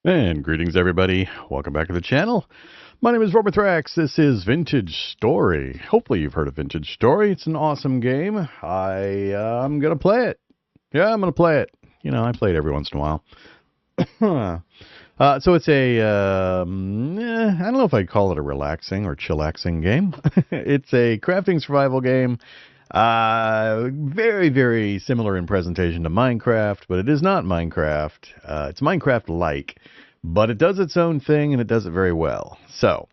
And greetings, everybody. Welcome back to the channel. My name is Vormithrax. This is Vintage Story. Hopefully you've heard of Vintage Story. It's an awesome game. I'm going to play it. Yeah, I'm going to play it. You know, I play it every once in a while. So it's I don't know if I'd call it a relaxing or chillaxing game. It's a crafting survival game. Very, very similar in presentation to Minecraft, but it is not Minecraft. It's Minecraft-like, but it does its own thing, and it does it very well. So,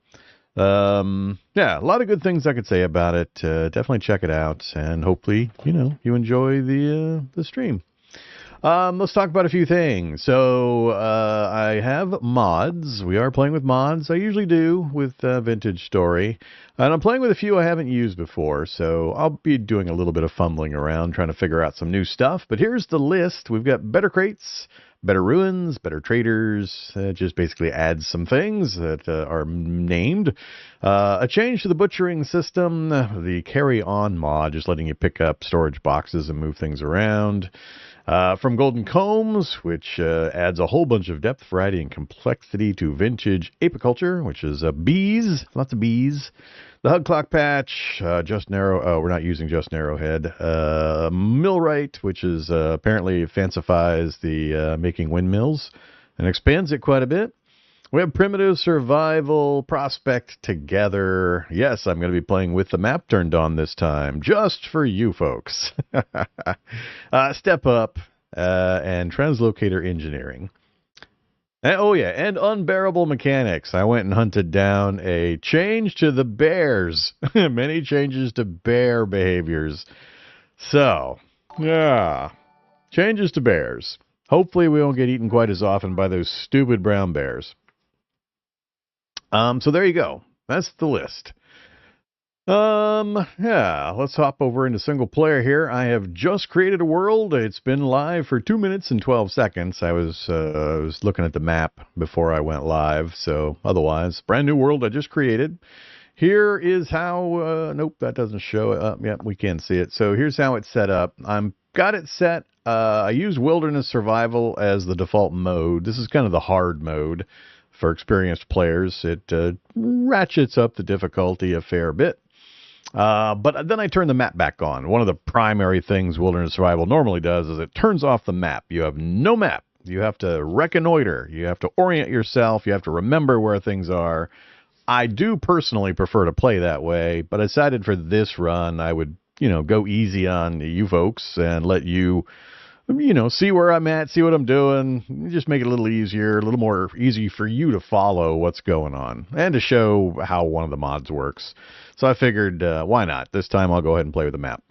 yeah, a lot of good things I could say about it. Definitely check it out, and hopefully, you enjoy the stream. Let's talk about a few things. So, I have mods. We are playing with mods. I usually do with Vintage Story. And I'm playing with a few I haven't used before, so I'll be doing a little bit of fumbling around, trying to figure out some new stuff. But here's the list. We've got better crates, better ruins, better traders. Just basically adds some things that are named. A change to the butchering system. The carry-on mod, just letting you pick up storage boxes and move things around. From Golden Combs, which adds a whole bunch of depth, variety, and complexity to vintage apiculture, which is bees, lots of bees. The Hug Clock Patch, Just Narrow, we're not using Just Narrowhead. Millwright, which is apparently fancifies the making windmills and expands it quite a bit. We have Primitive Survival, Prospect Together. Yes, I'm going to be playing with the map turned on this time, just for you folks. Step Up, and Translocator Engineering. And, oh yeah, and Unbearable Mechanics. I went and hunted down a change to the bears. Many changes to bear behaviors. So, yeah, changes to bears. Hopefully we won't get eaten quite as often by those stupid brown bears. So there you go. That's the list. Yeah, let's hop over into single player here. I have just created a world. It's been live for 2 minutes and 12 seconds. I was looking at the map before I went live. So otherwise, brand new world I just created. Here is how, nope, that doesn't show it up. Yep, we can see it. So here's how it's set up. Got it set. I use Wilderness Survival as the default mode. This is kind of the hard mode. For experienced players, it ratchets up the difficulty a fair bit. But then I turn the map back on. One of the primary things Wilderness Survival normally does is it turns off the map. You have no map. You have to reconnoiter. You have to orient yourself. You have to remember where things are. I do personally prefer to play that way, but I decided for this run I would, go easy on you folks and let you see where I'm at, see what I'm doing, just make it a little easier, a little more easy for you to follow what's going on, and to show how one of the mods works. So I figured, why not? This time I'll go ahead and play with the map.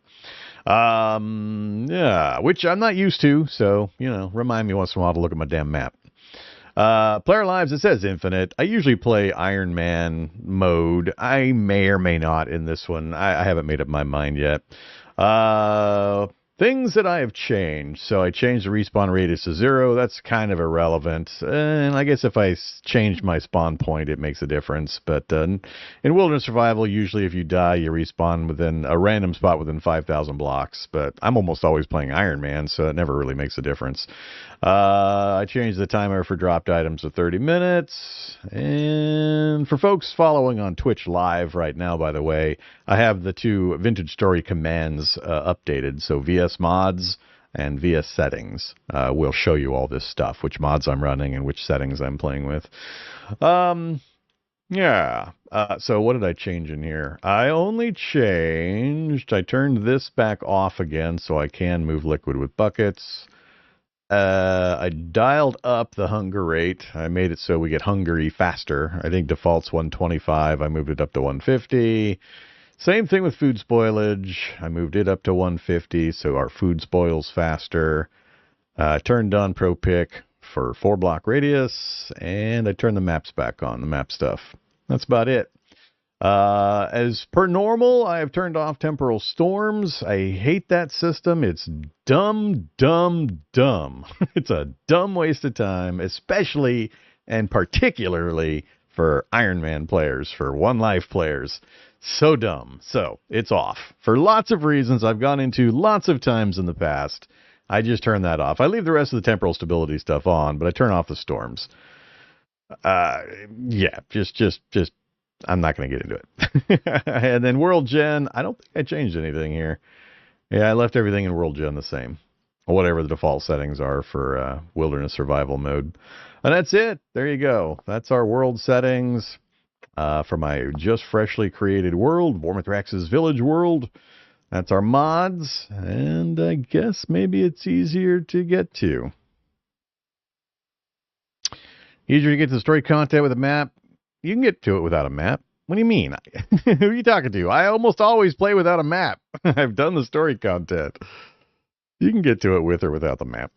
Yeah, which I'm not used to, so, remind me once in a while to look at my damn map. Player lives, it says infinite. I usually play Iron Man mode. I may or may not in this one. I haven't made up my mind yet. Things that I have changed. So I changed the respawn radius to 0. That's kind of irrelevant. And I guess if I change my spawn point, it makes a difference. But in Wilderness Survival, usually if you die, you respawn within a random spot within 5,000 blocks. But I'm almost always playing Iron Man, so it never really makes a difference. I changed the timer for dropped items to 30 minutes. And for folks following on Twitch Live right now, by the way, I have the two Vintage Story commands updated. So VS Mods and VS Settings will show you all this stuff, which mods I'm running and which settings I'm playing with. Yeah. So what did I change in here? I turned this back off again so I can move liquid with buckets. I dialed up the hunger rate. I made it so we get hungry faster. I think default's 125. I moved it up to 150. Same thing with food spoilage. I moved it up to 150, so our food spoils faster. Turned on Pro Pick for 4-block radius, and I turned the maps back on, the map stuff. That's about it. As per normal, I have turned off temporal storms. I hate that system. It's dumb, dumb, dumb. It's a dumb waste of time, especially and particularly for Iron Man players, for One Life players. So dumb. So it's off. For lots of reasons I've gone into lots of times in the past. I just turn that off. I leave the rest of the temporal stability stuff on, but I turn off the storms. Uh, yeah, just, I'm not going to get into it. And then World Gen, I don't think I changed anything here. Yeah, I left everything in World Gen the same. Whatever the default settings are for Wilderness Survival mode. And that's it. There you go. That's our world settings for my just freshly created world, Vormithrax's Village World. That's our mods, and I guess maybe it's easier to get to. Easier to get to the story content with a map. You can get to it without a map. What do you mean? Who are you talking to? I almost always play without a map. I've done the story content. You can get to it with or without the map.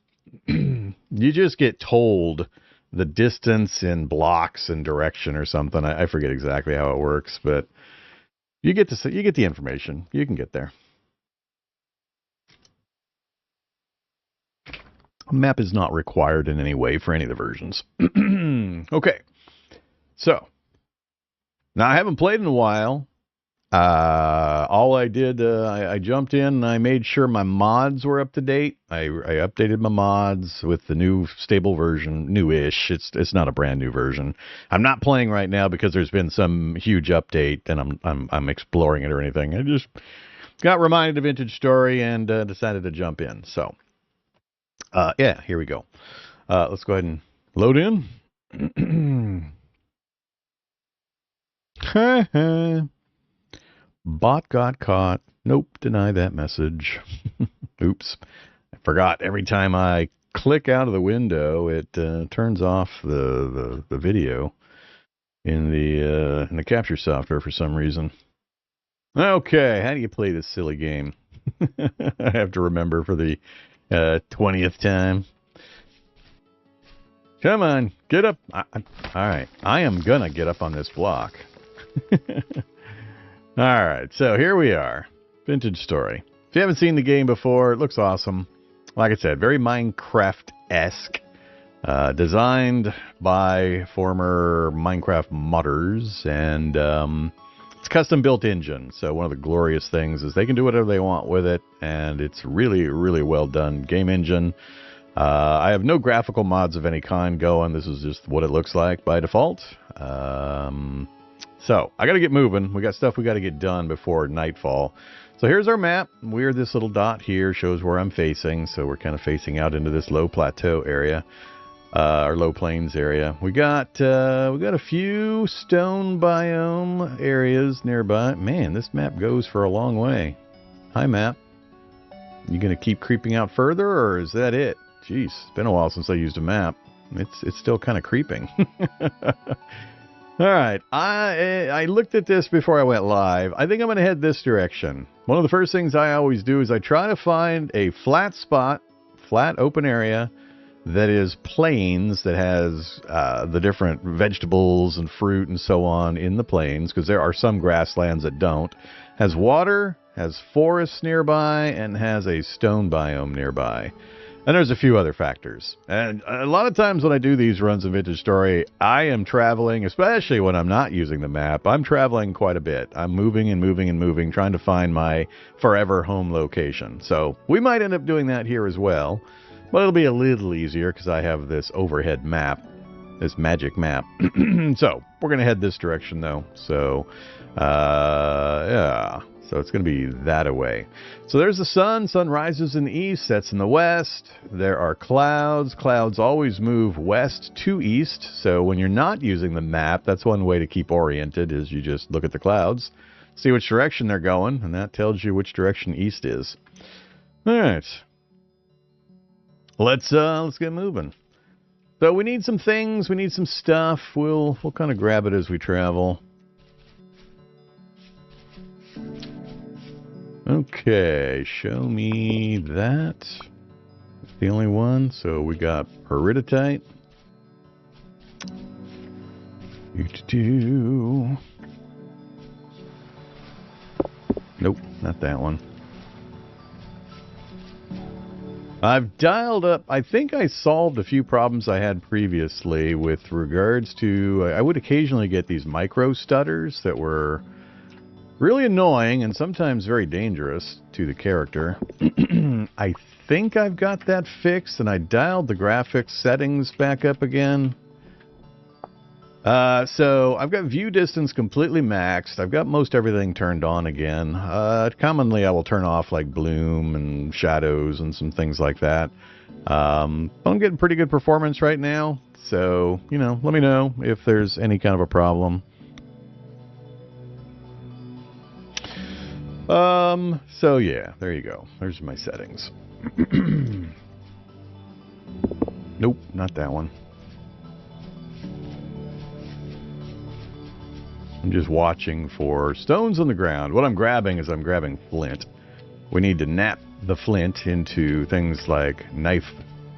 You just get told the distance in blocks and direction or something. I forget exactly how it works, but you get the information. You can get there. A map is not required in any way for any of the versions. Okay, so now I haven't played in a while. All I did, I jumped in and I made sure my mods were up to date. I updated my mods with the new stable version, newish. It's not a brand new version. I'm not playing right now because there's been some huge update and I'm exploring it or anything. I just got reminded of Vintage Story and decided to jump in. So, yeah, here we go. Let's go ahead and load in. Bot got caught. Nope, deny that message. Oops. I forgot. Every time I click out of the window, it turns off the video in the capture software for some reason. Okay, how do you play this silly game? I have to remember for the 20th time. Come on, get up. All right, I am gonna get up on this block. All right, so here we are. Vintage Story. If you haven't seen the game before, it looks awesome. Like I said, very Minecraft-esque. Designed by former Minecraft modders, and it's a custom-built engine. So one of the glorious things is they can do whatever they want with it, and it's really, really well done game engine. I have no graphical mods of any kind going. This is just what it looks like by default. So, I got to get moving. We got stuff we got to get done before nightfall. So, here's our map. We're this little dot here shows where I'm facing. So, we're kind of facing out into this low plateau area, or low plains area. We got a few stone biome areas nearby. Man, this map goes for a long way. Hi, map. You going to keep creeping out further, or is that it? Jeez, it's been a while since I used a map. It's still kind of creeping. All right, I looked at this before I went live. I think I'm going to head this direction. One of the first things I always do is I try to find a flat spot, flat open area that is plains, that has the different vegetables and fruit and so on in the plains, because there are some grasslands that don't. Has water, has forests nearby, and has a stone biome nearby. And there's a few other factors. And a lot of times when I do these runs of Vintage Story, I am traveling, especially when I'm not using the map. I'm traveling quite a bit. I'm moving and moving and moving, trying to find my forever home location. So we might end up doing that here as well. But it'll be a little easier because I have this overhead map, this magic map. So we're going to head this direction, though. So, yeah. So it's going to be that away. So there's the sun. Sun rises in the east, sets in the west. There are clouds. Clouds always move west to east. So when you're not using the map, that's one way to keep oriented, is you just look at the clouds, see which direction they're going, and that tells you which direction east is. All right. Let's get moving. So we need some things. We need some stuff. We'll kind of grab it as we travel. Okay, show me that. It's the only one. So we got peridotite. Nope, not that one. I've dialed up. I think I solved a few problems I had previously with regards to. I would occasionally get these micro stutters that were really annoying and sometimes very dangerous to the character. I think I've got that fixed, and I dialed the graphics settings back up again. So I've got view distance completely maxed. I've got most everything turned on again. Commonly I will turn off like bloom and shadows and some things like that. I'm getting pretty good performance right now. So, you know, let me know if there's any kind of a problem. So yeah, there you go. There's my settings. Nope, not that one. I'm just watching for stones on the ground. What I'm grabbing is I'm grabbing flint. We need to nap the flint into things like knife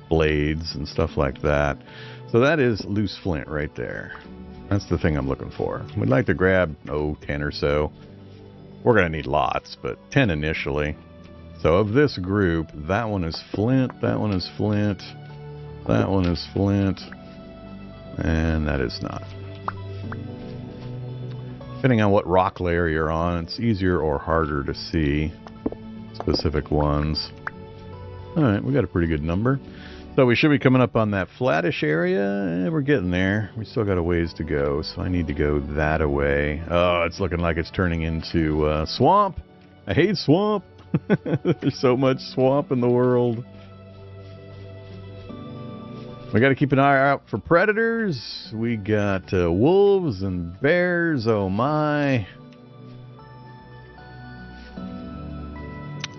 blades and stuff like that. So that is loose flint right there. That's the thing I'm looking for. We'd like to grab, 10 or so. We're going to need lots, but 10 initially. So of this group, that one is flint, that one is flint, that one is flint, and that is not. Depending on what rock layer you're on, it's easier or harder to see specific ones. Alright, we got a pretty good number. So we should be coming up on that flattish area. We're getting there. We still got a ways to go, so I need to go that away. Oh, it's looking like it's turning into swamp. I hate swamp. There's so much swamp in the world. We got to keep an eye out for predators. We got wolves and bears. Oh my.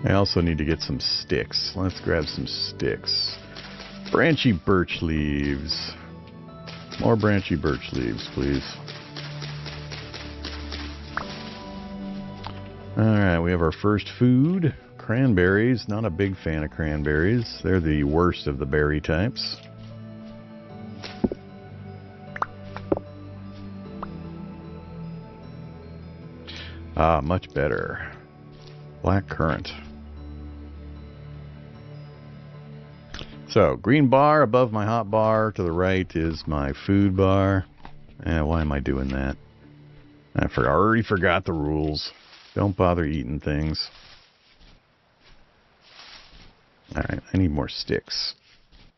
I also need to get some sticks. Let's grab some sticks. Branchy birch leaves. More branchy birch leaves, please. Alright, we have our first food. Cranberries. Not a big fan of cranberries. They're the worst of the berry types. Ah, much better. Black currant. So, green bar above my hot bar. To the right is my food bar. Why am I doing that? I already forgot the rules. Don't bother eating things. Alright, I need more sticks.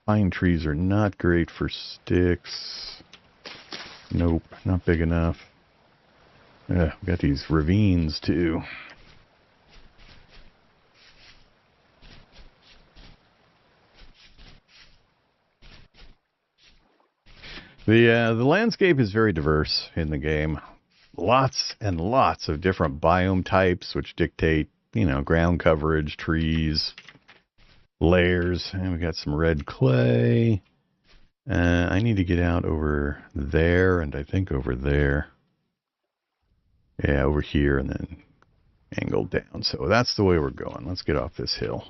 Pine trees are not great for sticks. Nope, not big enough. We got these ravines too. The landscape is very diverse in the game. Lots and lots of different biome types, which dictate, you know, ground coverage, trees, layers. And we got some red clay. I need to get out over there, and I think over there. Yeah, over here, and then angle down. So that's the way we're going. Let's get off this hill.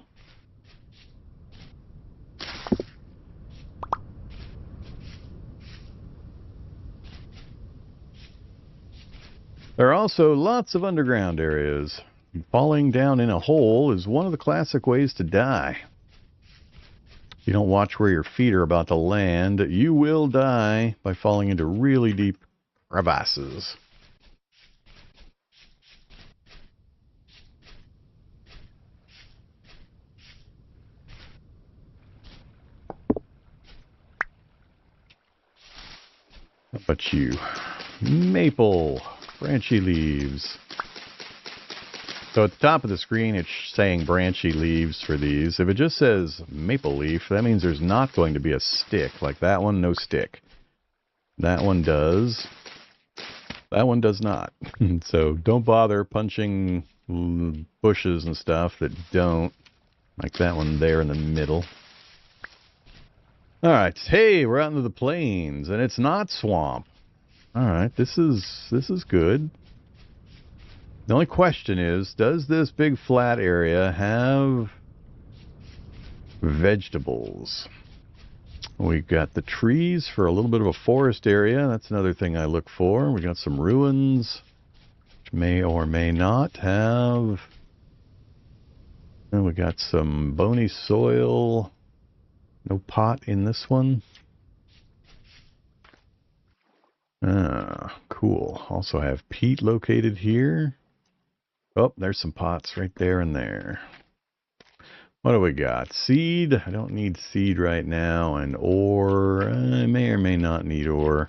There are also lots of underground areas. Falling down in a hole is one of the classic ways to die. If you don't watch where your feet are about to land, you will die by falling into really deep crevasses. How about you? Maple. Branchy leaves. So at the top of the screen, it's saying branchy leaves for these. If it just says maple leaf, that means there's not going to be a stick. Like that one, no stick. That one does. That one does not. So don't bother punching bushes and stuff that don't. Like that one there in the middle. Alright, hey, we're out into the plains, and it's not swamp. Alright, this is good. The only question is, does this big flat area have vegetables? We got the trees for a little bit of a forest area. That's another thing I look for. We got some ruins, which may or may not have. And we got some bony soil. No pot in this one. Ah, cool. Also have peat located here. Oh, there's some pots right there and there. What do we got? Seed. I don't need seed right now. And ore. I may or may not need ore.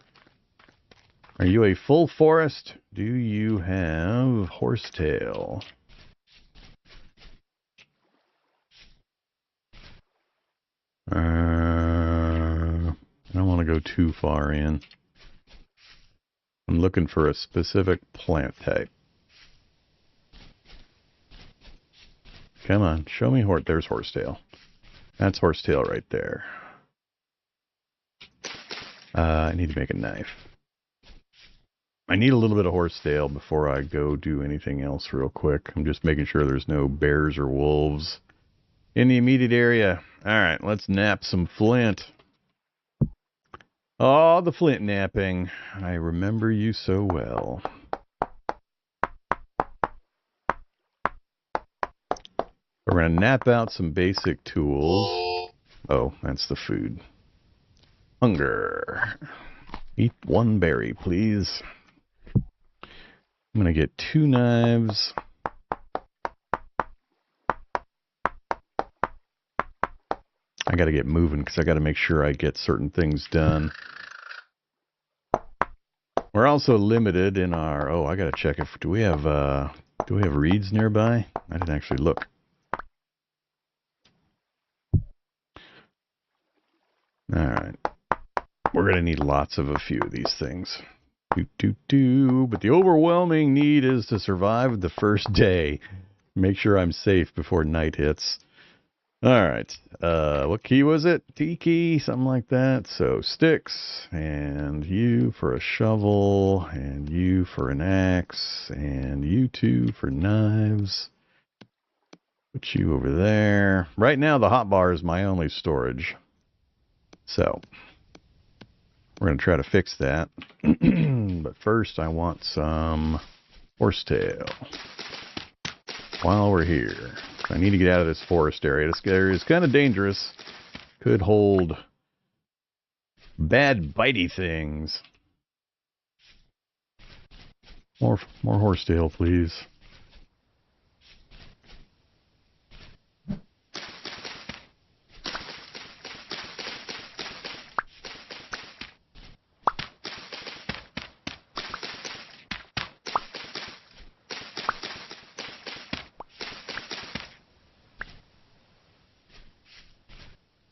Are you a full forest? Do you have horsetail? I don't want to go too far in. I'm looking for a specific plant type. Come on, show me there's horsetail. That's horsetail right there. I need to make a knife. I need a little bit of horsetail before I go do anything else real quick. I'm just making sure there's no bears or wolves in the immediate area. All right, let's nap some flint. Oh, the flint napping. I remember you so well. We're going to nap out some basic tools. Oh, that's the food. Hunger. Eat one berry, please. I'm going to get 2 knives. I got to get moving because I got to make sure I get certain things done. We're also limited in our... Oh, I got to check if... Do we have reeds nearby? I didn't actually look. All right. We're going to need lots of a few of these things. But the overwhelming need is to survive the first day. Make sure I'm safe before night hits. All right. What key was it? T key, something like that. So sticks, and you for a shovel, and you for an axe, and you 2 for knives. Put you over there. Right now, the hotbar is my only storage. So we're going to try to fix that. But first, I want some horsetail. While we're here, I need to get out of this forest area. This area is kind of dangerous. Could hold bad bitey things. More horsetail, please.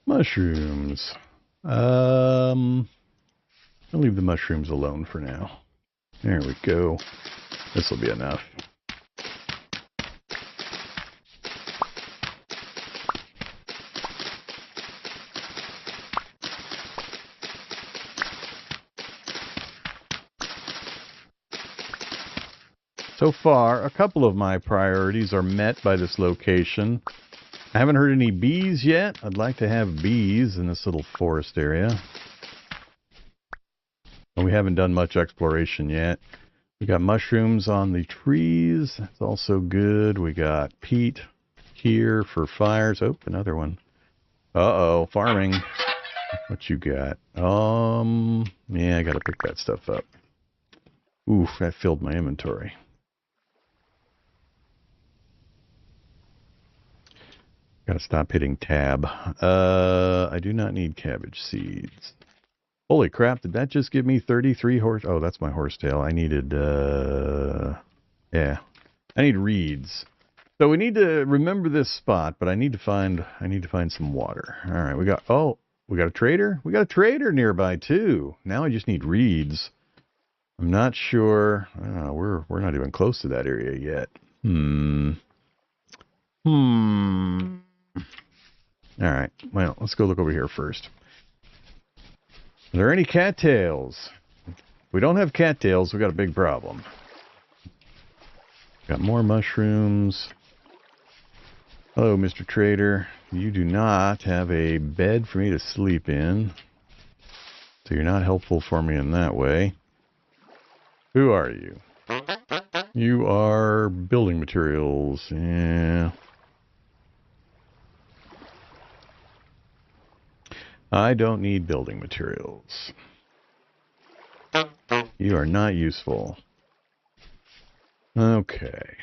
Mushrooms. I'll leave the mushrooms alone for now. There we go. This will be enough. So far, a couple of my priorities are met by this location. I haven't heard any bees yet. I'd like to have bees in this little forest area. And we haven't done much exploration yet. We got mushrooms on the trees. That's also good. We got peat here for fires. Oh, another one. Uh-oh, farming. What you got? Yeah, I gotta pick that stuff up. Oof, that filled my inventory. Gotta stop hitting tab. I do not need cabbage seeds. Holy crap, did that just give me 33 horse... Oh, that's my horsetail. I needed, yeah. I need reeds. So we need to remember this spot, but I need to find some water. All right, we got a trader? We got a trader nearby, too. Now I just need reeds. I'm not sure. We're not even close to that area yet. All right, well, let's go look over here first. Are there any cattails? If we don't have cattails, we got a big problem. Got more mushrooms. Hello, Mr. Trader. You do not have a bed for me to sleep in, so you're not helpful for me in that way. Who are you? You are building materials. Yeah. I don't need building materials. You are not useful. Okay.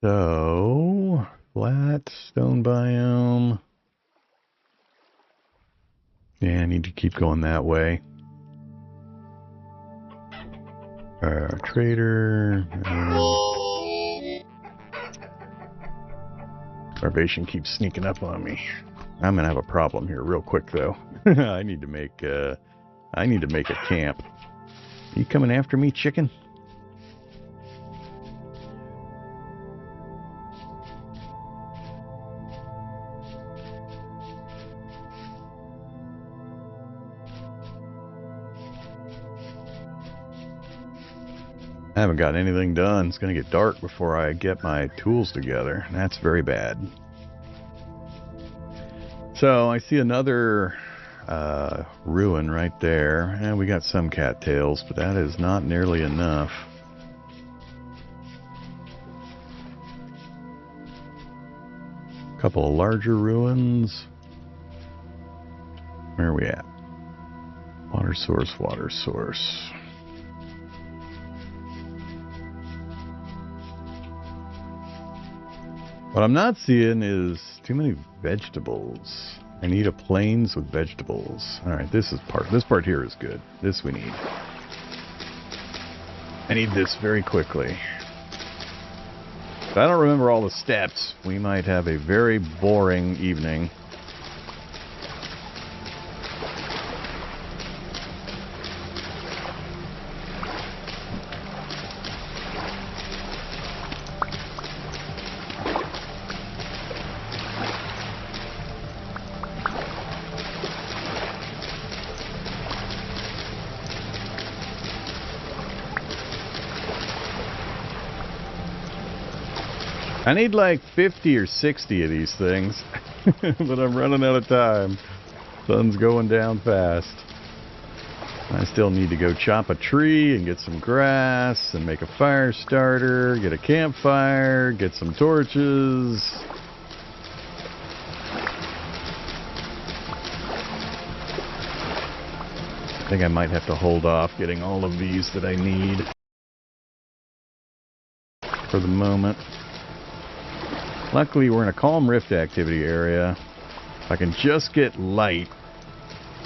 So, flat stone biome. Yeah, I need to keep going that way. Trader. Starvation keeps sneaking up on me. I'm gonna have a problem here real quick though. I need to make a camp. Are you coming after me, chicken? I haven't got anything done. It's going to get dark before I get my tools together. That's very bad. So I see another ruin right there. And we got some cattails, but that is not nearly enough. A couple of larger ruins. Where are we at? Water source, water source. What I'm not seeing is too many vegetables. I need a plains with vegetables. Alright, this part here is good. This we need. I need this very quickly. If I don't remember all the steps, we might have a very boring evening. I need like 50 or 60 of these things, but I'm running out of time. Sun's going down fast. I still need to go chop a tree and get some grass and make a fire starter, get a campfire, get some torches. I think I might have to hold off getting all of these that I need for the moment. Luckily, we're in a calm rift activity area. If I can just get light,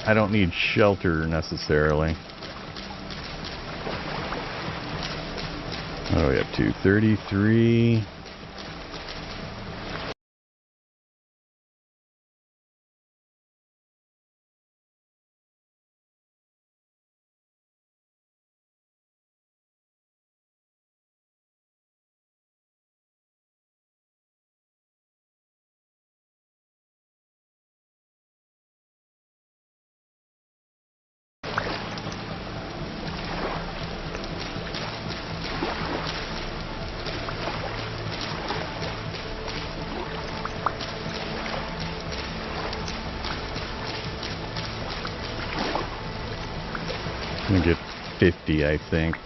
I don't need shelter necessarily. What are we up to? 33. I'm gonna get 50, I think.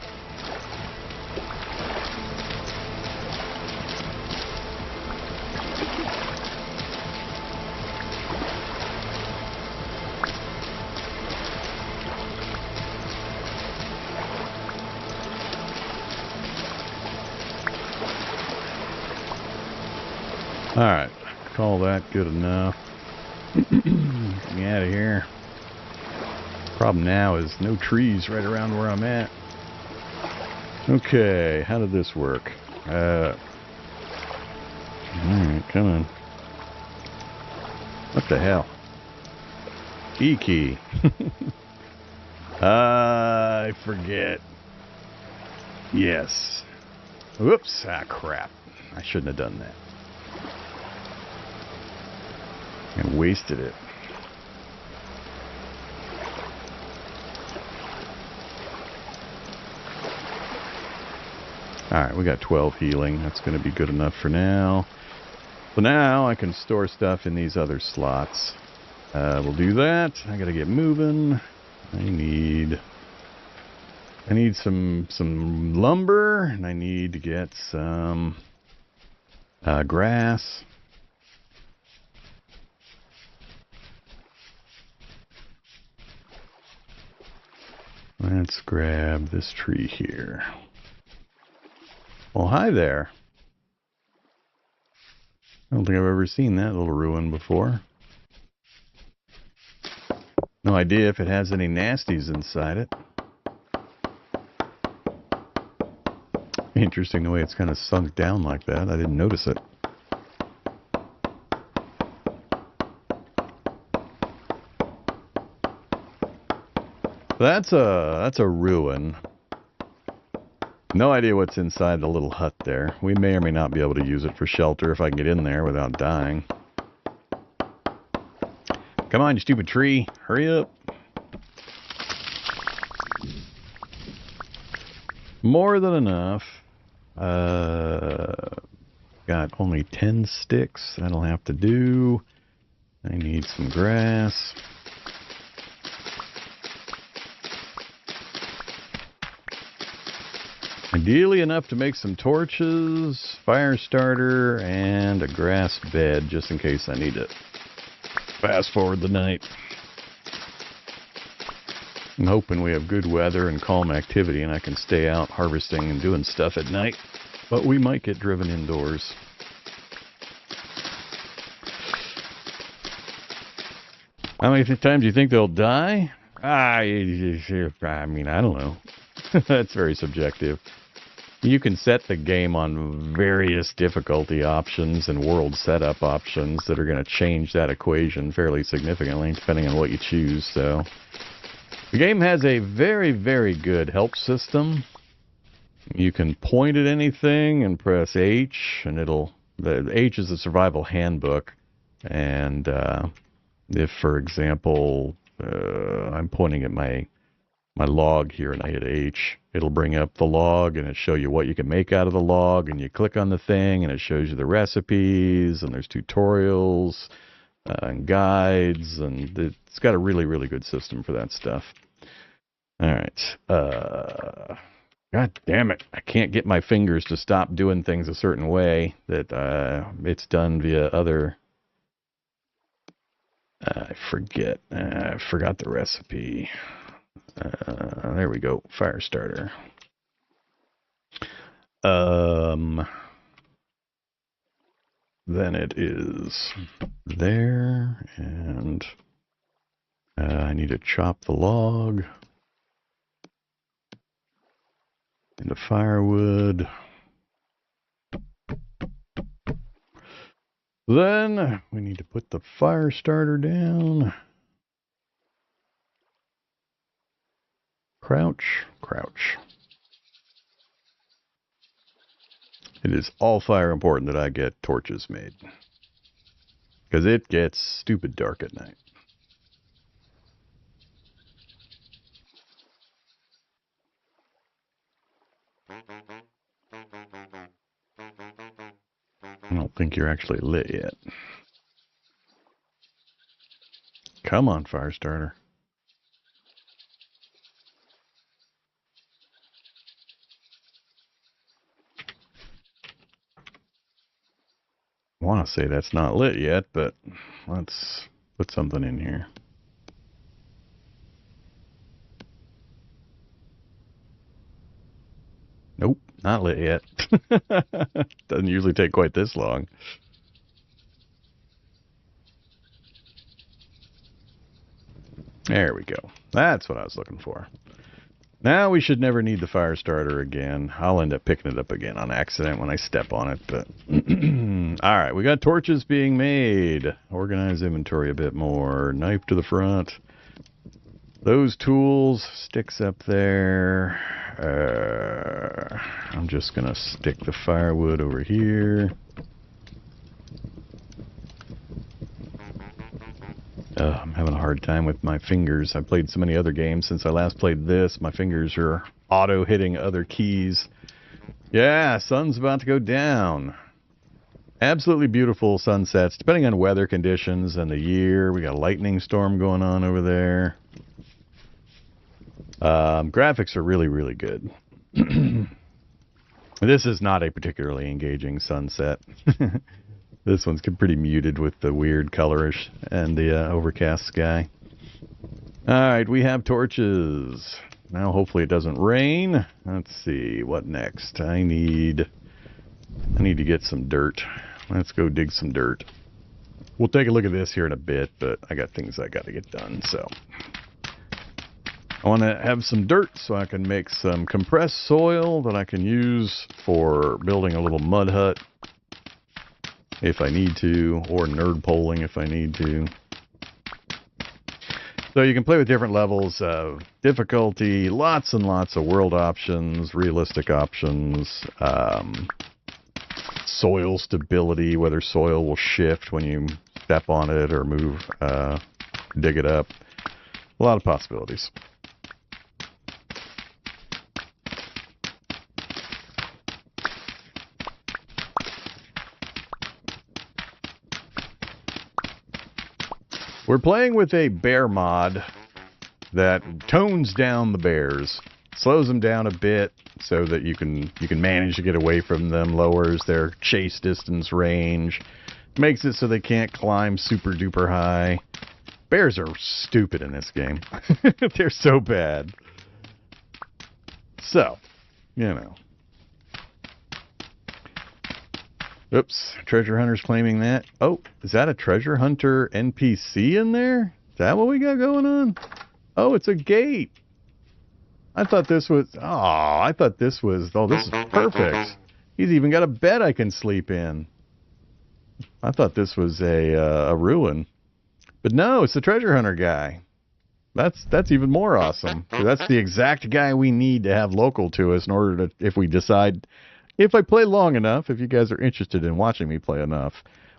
Alright, call that good enough. Get me out of here. Problem now is no trees right around where I'm at. Okay, how did this work? Alright, come on. What the hell? E-key. I forget. Yes. Whoops. Ah, crap. I shouldn't have done that. I wasted it. Alright, we got 12 healing. That's going to be good enough for now. So now I can store stuff in these other slots. We'll do that. I got to get moving. I need some lumber, and I need to get some grass. Let's grab this tree here. Well, hi there. I don't think I've ever seen that little ruin before. No idea if it has any nasties inside it. Interesting the way it's kind of sunk down like that. I didn't notice it. That's a ruin. No idea what's inside the little hut there. We may or may not be able to use it for shelter if I can get in there without dying. Come on, you stupid tree. Hurry up. More than enough. Got only 10 sticks. That'll have to do. I need some grass. Ideally enough to make some torches, fire starter, and a grass bed just in case I need it. Fast forward the night. I'm hoping we have good weather and calm activity and I can stay out harvesting and doing stuff at night. But we might get driven indoors. How many times do you think they'll die? I mean, I don't know. That's very subjective. You can set the game on various difficulty options and world setup options that are going to change that equation fairly significantly depending on what you choose. So the game has a very, very good help system. You can point at anything and press H, and the H is a survival handbook. And if, for example, I'm pointing at my log here and I hit H, it'll bring up the log and it'll show you what you can make out of the log, and you click on the thing and it shows you the recipes, and there's tutorials and guides, and it's got a really, really good system for that stuff. All right. God damn it. I can't get my fingers to stop doing things a certain way that it's done via other... I forget. I forgot the recipe. There we go. Fire starter. Then it is there, and I need to chop the log into firewood. Then we need to put the fire starter down. Crouch, crouch. It is all fire important that I get torches made, because it gets stupid dark at night. I don't think you're actually lit yet. Come on, fire starter. I want to say that's not lit yet, but let's put something in here. Nope, not lit yet. Doesn't usually take quite this long. There we go. That's what I was looking for. Now we should never need the fire starter again. I'll end up picking it up again on accident when I step on it. But alright, we got torches being made. Organize inventory a bit more. Knife to the front. Those tools, sticks up there. I'm just going to stick the firewood over here. I'm having a hard time with my fingers. I played so many other games since I last played this. My fingers are auto-hitting other keys. Yeah, sun's about to go down. Absolutely beautiful sunsets, depending on weather conditions and the year. We got a lightning storm going on over there. Graphics are really, really good. This is not a particularly engaging sunset. This one's pretty muted with the weird colorish and the overcast sky. Alright, we have torches. Now hopefully it doesn't rain. Let's see, what next? I need to get some dirt. Let's go dig some dirt. We'll take a look at this here in a bit, but I got things I got to get done, so. I want to have some dirt so I can make some compressed soil that I can use for building a little mud hut if I need to, or nerd poling if I need to. So you can play with different levels of difficulty, lots and lots of world options, realistic options, soil stability, whether soil will shift when you step on it or move, dig it up. A lot of possibilities. We're playing with a bear mod that tones down the bears, slows them down a bit so that you can manage to get away from them, lowers their chase distance range, makes it so they can't climb super duper high. Bears are stupid in this game. They're so bad. So, you know. Oops, treasure hunter's claiming that. Oh, is that a treasure hunter NPC in there? Is that what we got going on? Oh, it's a gate. I thought this was, oh, this is perfect. He's even got a bed I can sleep in. I thought this was a ruin. But no, it's the treasure hunter guy. That's even more awesome. That's the exact guy we need to have local to us in order to, if we decide, if I play long enough, if you guys are interested in watching me play enough,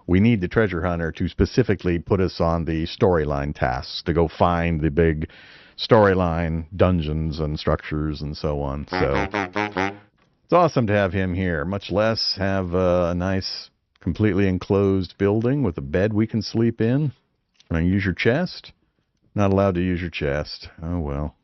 we need the treasure hunter to specifically put us on the storyline tasks, to go find the big storyline dungeons and structures and so on. So it's awesome to have him here, much less have a nice completely enclosed building with a bed we can sleep in. Can I use your chest? Not allowed to use your chest. Oh well.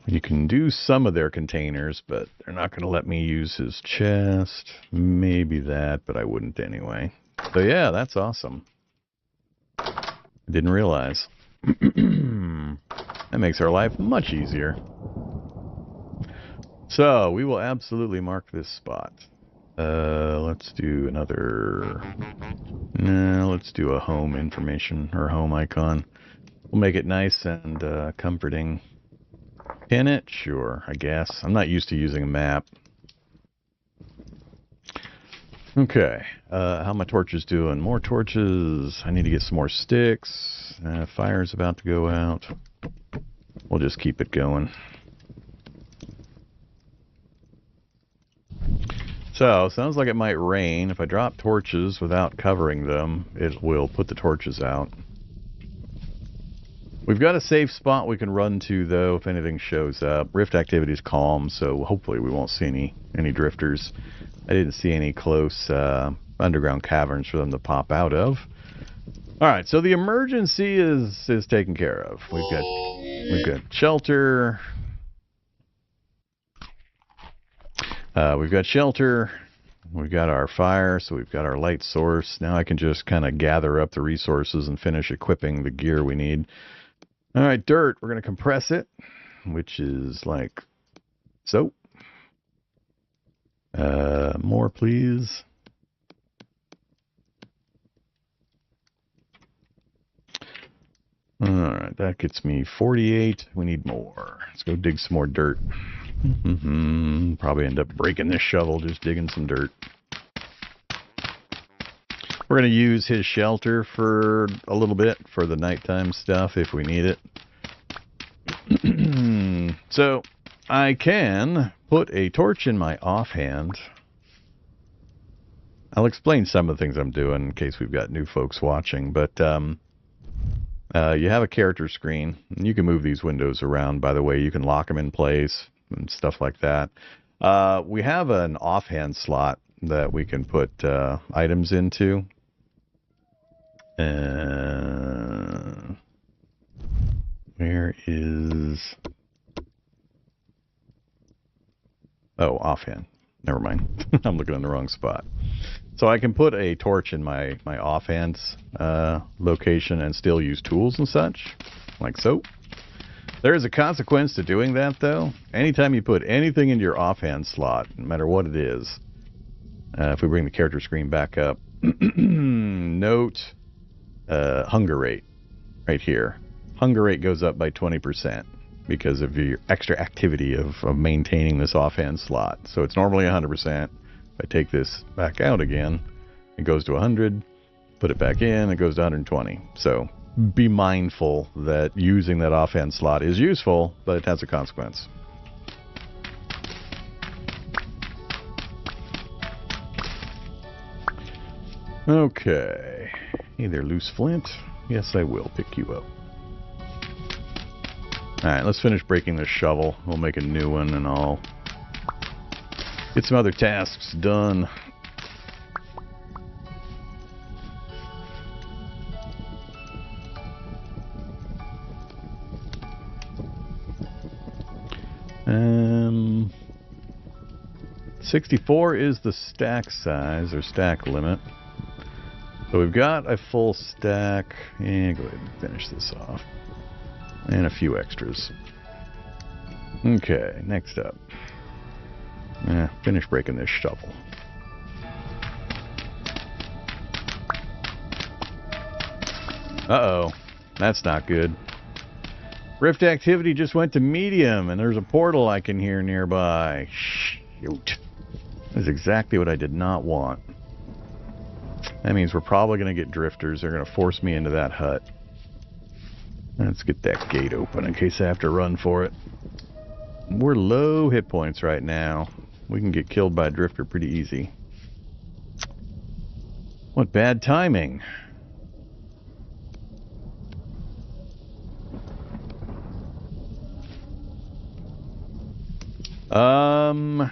You can do some of their containers, but they're not going to let me use his chest. Maybe that, but I wouldn't anyway. So yeah, that's awesome. I didn't realize. That makes our life much easier. So we will absolutely mark this spot. Let's do another. No, let's do a home information or home icon. We'll make it nice and comforting. Pin it? Sure, I guess. I'm not used to using a map. Okay, how my torches doing? More torches. I need to get some more sticks. Fire's about to go out. We'll just keep it going. So, sounds like it might rain. If I drop torches without covering them, it will put the torches out. We've got a safe spot we can run to, though, if anything shows up. Rift activity is calm, so hopefully we won't see any drifters. I didn't see any close underground caverns for them to pop out of. All right, so the emergency is taken care of. We've got shelter. We've got shelter. We've got our fire, so we've got our light source. Now I can just kind of gather up the resources and finish equipping the gear we need. All right, dirt. We're going to compress it, which is like so. More, please. All right, that gets me 48. We need more. Let's go dig some more dirt. Probably end up breaking this shovel just digging some dirt. We're going to use his shelter for a little bit for the nighttime stuff if we need it. So I can put a torch in my offhand. I'll explain some of the things I'm doing in case we've got new folks watching, but you have a character screen. And you can move these windows around, by the way. You can lock them in place and stuff like that. We have an offhand slot that we can put items into. Where is... Oh, offhand. Never mind. I'm looking in the wrong spot. So I can put a torch in my offhand location and still use tools and such, like so. There is a consequence to doing that, though. Anytime you put anything into your offhand slot, no matter what it is, if we bring the character screen back up, note hunger rate right here. hunger rate goes up by 20% because of your extra activity of maintaining this offhand slot. So it's normally 100%. If I take this back out again, it goes to 100. Put it back in, it goes to 120. So be mindful that using that offhand slot is useful, but it has a consequence. Okay. Hey there, loose flint. Yes, I will pick you up. Alright, let's finish breaking this shovel. We'll make a new one and I'll get some other tasks done. Um, 64 is the stack size, or stack limit. So we've got a full stack. And go ahead and finish this off. And a few extras. Okay, next up. Finish breaking this shovel. Uh-oh. That's not good. Rift activity just went to medium, and there's a portal I can hear nearby. Shoot. That's exactly what I did not want. That means we're probably going to get drifters. They're going to force me into that hut. Let's get that gate open in case I have to run for it. We're low hit points right now. We can get killed by a drifter pretty easy. What bad timing. I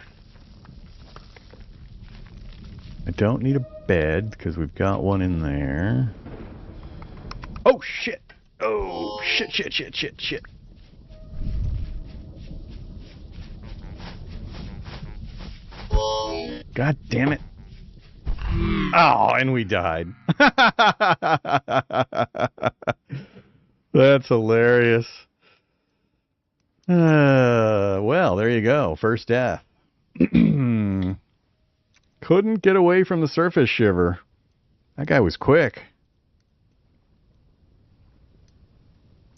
don't need a bed because we've got one in there. Oh shit! Oh shit! God damn it! Oh, and we died. That's hilarious. Well, there you go. First death. Couldn't get away from the surface shiver. That guy was quick.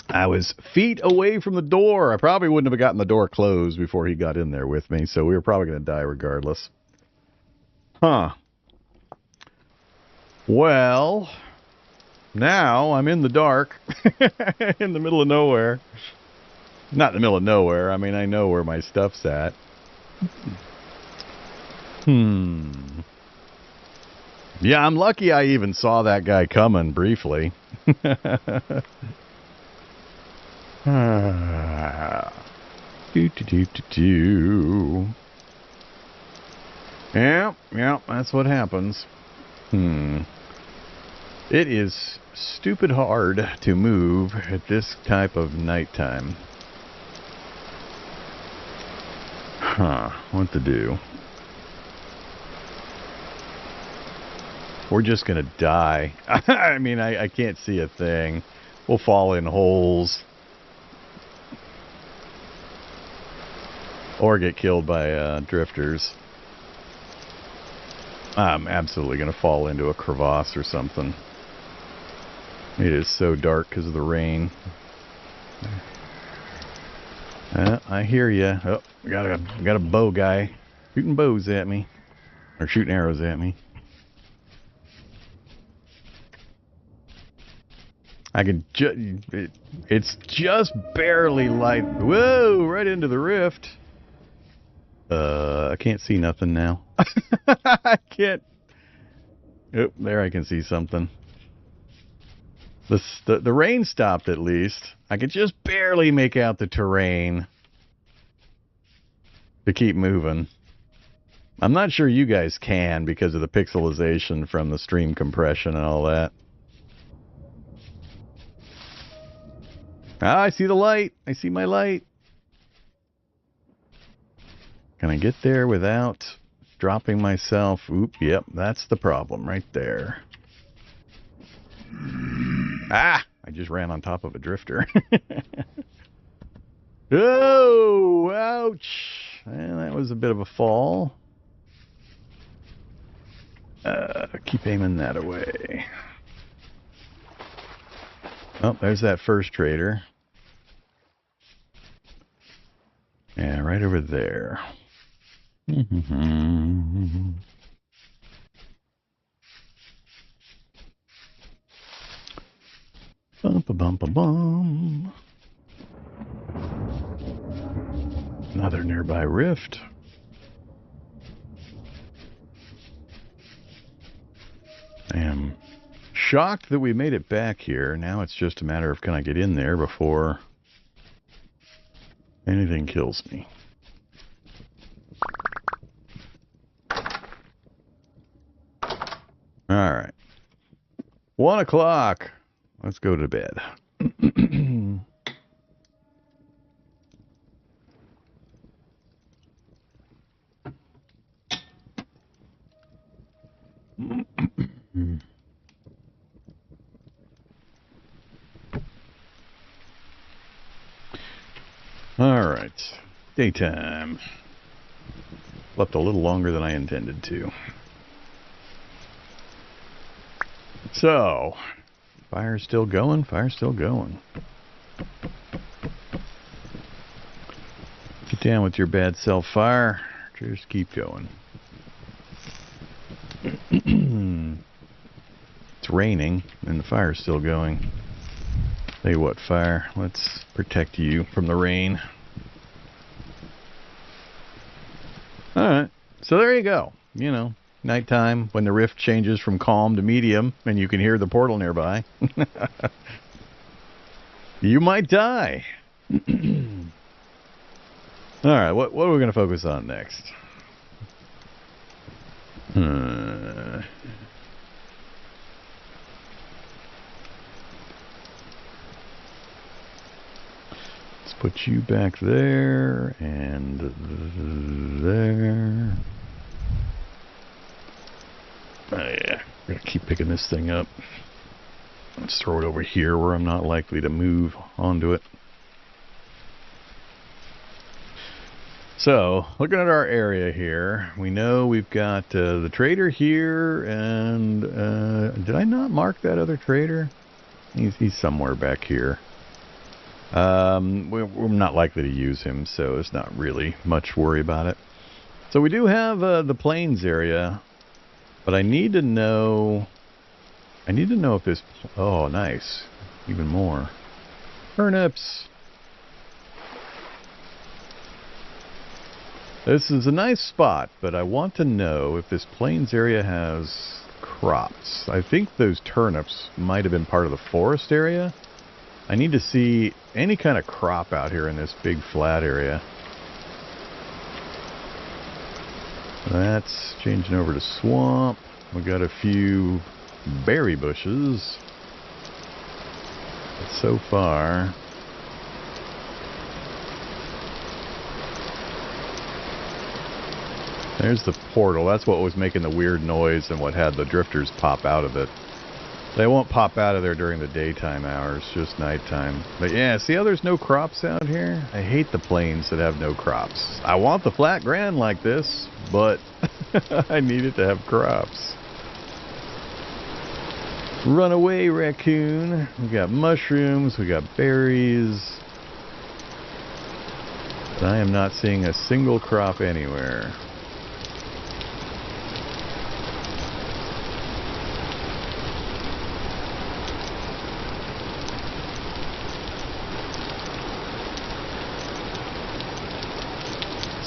I was feet away from the door. I probably wouldn't have gotten the door closed before he got in there with me, so we were probably going to die regardless. Huh. Well, now I'm in the dark, in the middle of nowhere. Not in the middle of nowhere. I mean, I know where my stuff's at. Yeah, I'm lucky I even saw that guy coming briefly. Yeah, that's what happens. It is stupid hard to move at this type of nighttime. What to do? We're just gonna die. I mean, I can't see a thing. We'll fall in holes. Or get killed by drifters. I'm absolutely gonna fall into a crevasse or something. It is so dark because of the rain. I hear ya. Oh, got a bow guy shooting bows at me, or shooting arrows at me. I can it's just barely light. Whoa! Right into the rift. I can't see nothing now. I can't. Oh, there I can see something. The rain stopped at least. I could just barely make out the terrain to keep moving. I'm not sure you guys can because of the pixelization from the stream compression and all that. Ah, I see the light. I see my light. Can I get there without dropping myself? Oop, yep, that's the problem right there. Ah! I just ran on top of a drifter. Oh! Ouch! And that was a bit of a fall. Keep aiming that away. Oh, there's that first trader. Yeah, right over there. Bum-ba-bum-ba-bum. Another nearby rift. I am shocked that we made it back here. Now it's just a matter of can I get in there before anything kills me. All right. 1 o'clock. Let's go to bed. All right. Daytime. Left a little longer than I intended to. So, fire's still going. Fire's still going. Get down with your bad self, fire. Just keep going. It's raining and the fire's still going. Tell you what, fire, let's protect you from the rain. Alright, so there you go. You know, nighttime when the rift changes from calm to medium and you can hear the portal nearby. You might die. Alright, what are we going to focus on next? Let's put you back there and there. Oh yeah, I'm going to keep picking this thing up. Let's throw it over here where I'm not likely to move onto it. So, looking at our area here, we know we've got the trader here, and did I not mark that other trader? He's somewhere back here. We're not likely to use him, so it's not really much worry about it. So we do have the plains area, but I need to know if this... Oh, nice. Even more. Turnips! This is a nice spot, but I want to know if this plains area has crops. I think those turnips might have been part of the forest area. I need to see any kind of crop out here in this big flat area. That's changing over to swamp. We got a few berry bushes. But so far... There's the portal. That's what was making the weird noise and what had the drifters pop out of it. They won't pop out of there during the daytime hours, just nighttime. But yeah, see how there's no crops out here? I hate the plains that have no crops. I want the flat ground like this, but I need it to have crops. Runaway raccoon. We got mushrooms, we got berries. But I am not seeing a single crop anywhere.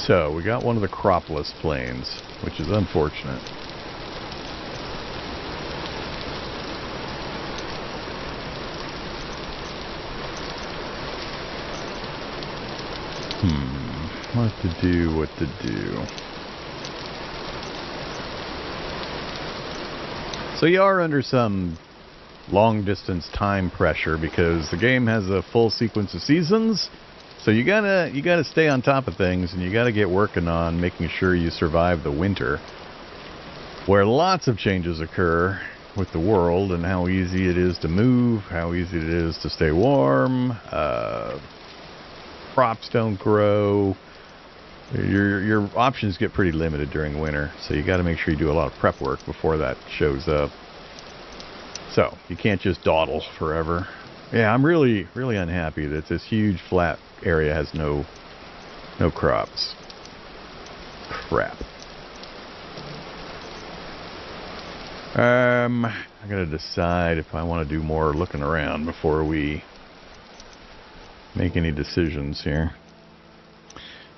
So, we got one of the cropless plains, which is unfortunate. What to do. So you are under some long distance time pressure because the game has a full sequence of seasons. So you gotta stay on top of things, and you gotta get working on making sure you survive the winter, where lots of changes occur with the world and how easy it is to move, how easy it is to stay warm. Crops don't grow. Your options get pretty limited during winter, so you got to make sure you do a lot of prep work before that shows up. So you can't just dawdle forever. Yeah, I'm really, really unhappy that this huge flat area has no crops. Crap. I gotta decide if I want to do more looking around before we make any decisions here.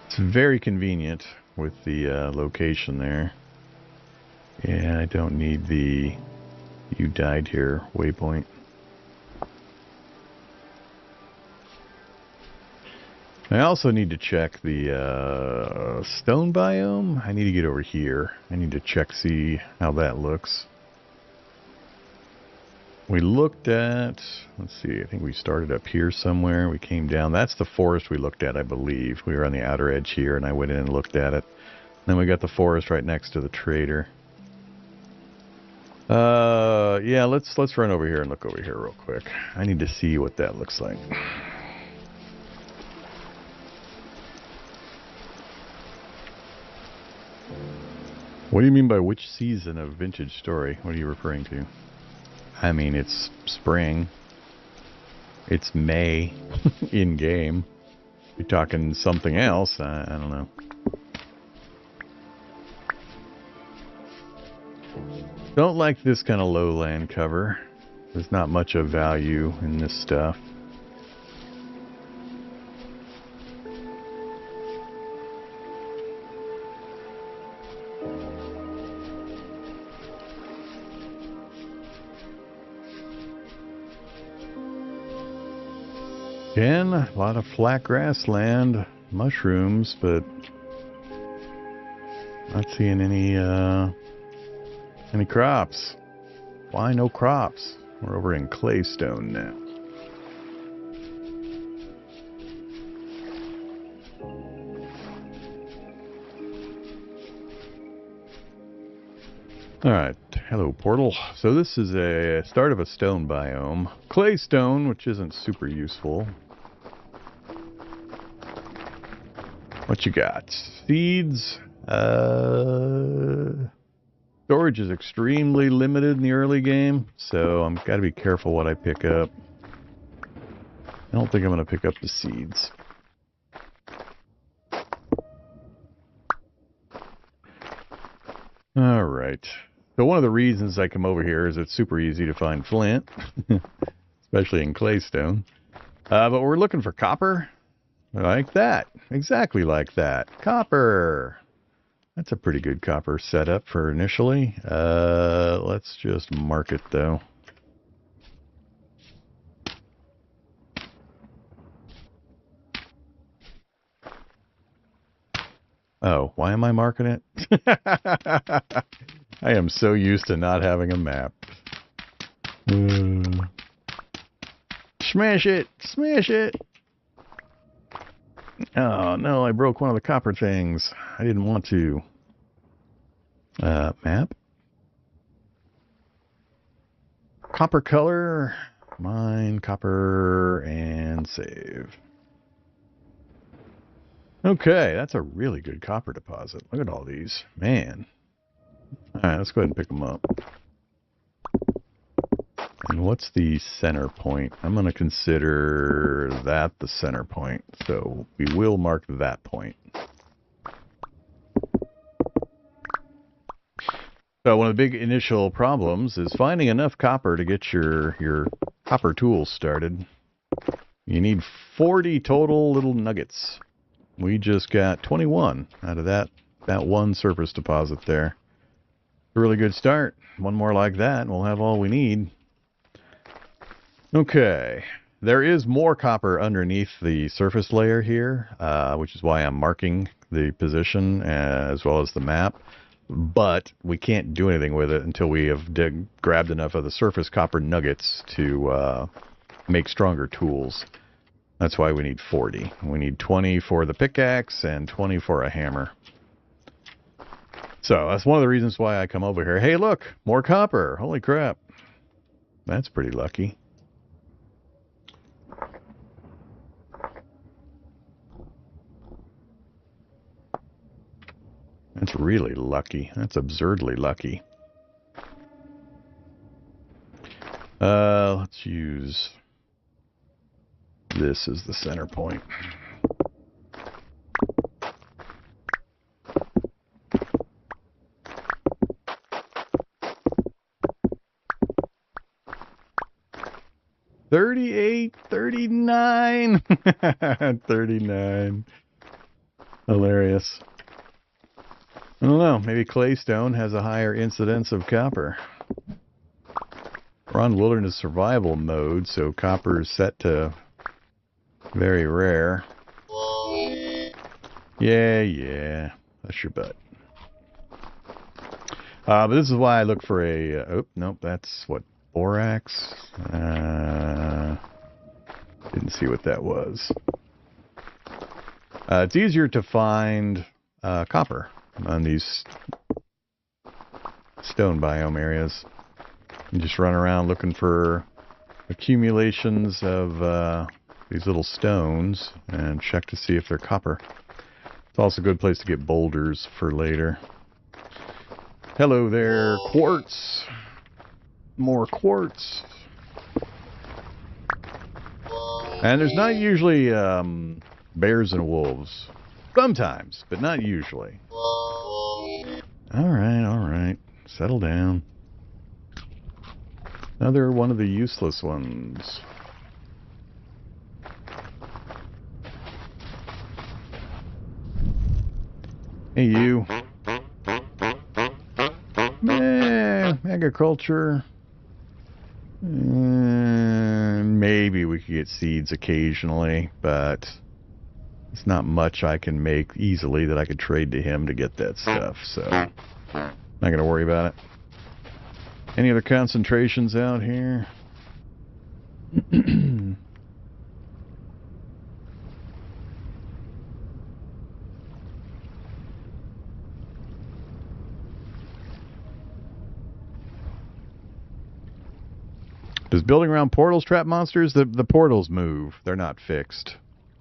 It's very convenient with the location there. Yeah, I don't need the "you died here" waypoint. I also need to check the stone biome. I need to get over here. I need to check, see how that looks. We looked at, let's see, I think we started up here somewhere. We came down. That's the forest we looked at, I believe. We were on the outer edge here, and I went in and looked at it. Then we got the forest right next to the trader. Yeah, let's run over here and look over here real quick. I need to see what that looks like. What do you mean by which season of Vintage Story? What are you referring to? I mean, it's spring. It's May in game. You're talking something else? I don't know. Don't like this kind of lowland cover. There's not much of value in this stuff. Again, a lot of flat grassland, mushrooms, but not seeing any crops. Why no crops? We're over in claystone now. Alright, hello portal. So this is a start of a stone biome. Claystone, which isn't super useful. What you got? Seeds. Storage is extremely limited in the early game, so I'm got to be careful what I pick up. I don't think I'm going to pick up the seeds. Alright. So one of the reasons I come over here is it's super easy to find flint, especially in claystone. But we're looking for copper. Like that. Exactly like that. Copper. That's a pretty good copper setup for initially. Let's just mark it though. Oh, why am I marking it? I am so used to not having a map. Smash it! Smash it! Oh no, I broke one of the copper things. I didn't want to. Map? Copper color. Mine, copper, and save. Okay, that's a really good copper deposit. Look at all these. Man. Alright, let's go ahead and pick them up. And what's the center point? I'm going to consider that the center point. So we will mark that point. So one of the big initial problems is finding enough copper to get your copper tools started. You need 40 total little nuggets. We just got 21 out of that one surface deposit there. A really good start. One more like that and we'll have all we need. Okay. There is more copper underneath the surface layer here, which is why I'm marking the position as well as the map. But we can't do anything with it until we have grabbed enough of the surface copper nuggets to make stronger tools. That's why we need 40. We need 20 for the pickaxe and 20 for a hammer. So that's one of the reasons why I come over here. Hey, look, more copper. Holy crap. That's pretty lucky. That's really lucky. That's absurdly lucky. Let's use This is the center point. $38, $39, $39. Hilarious. I don't know. Maybe claystone has a higher incidence of copper. We're on wilderness survival mode, so copper is set to very rare. Yeah. That's your butt. But this is why I look for a... oh, nope, that's what... borax. Didn't see what that was. It's easier to find copper on these stone biome areas. You just run around looking for accumulations of these little stones and check to see if they're copper. It's also a good place to get boulders for later. Hello there, quartz. More quartz. And there's not usually bears and wolves. Sometimes, but not usually. Alright. Settle down. Another one of the useless ones. Hey, you. Agriculture. Maybe we could get seeds occasionally, but it's not much I can make easily that I could trade to him to get that stuff, so not going to worry about it. Any other concentrations out here? Does building around portals trap monsters? The portals move. They're not fixed.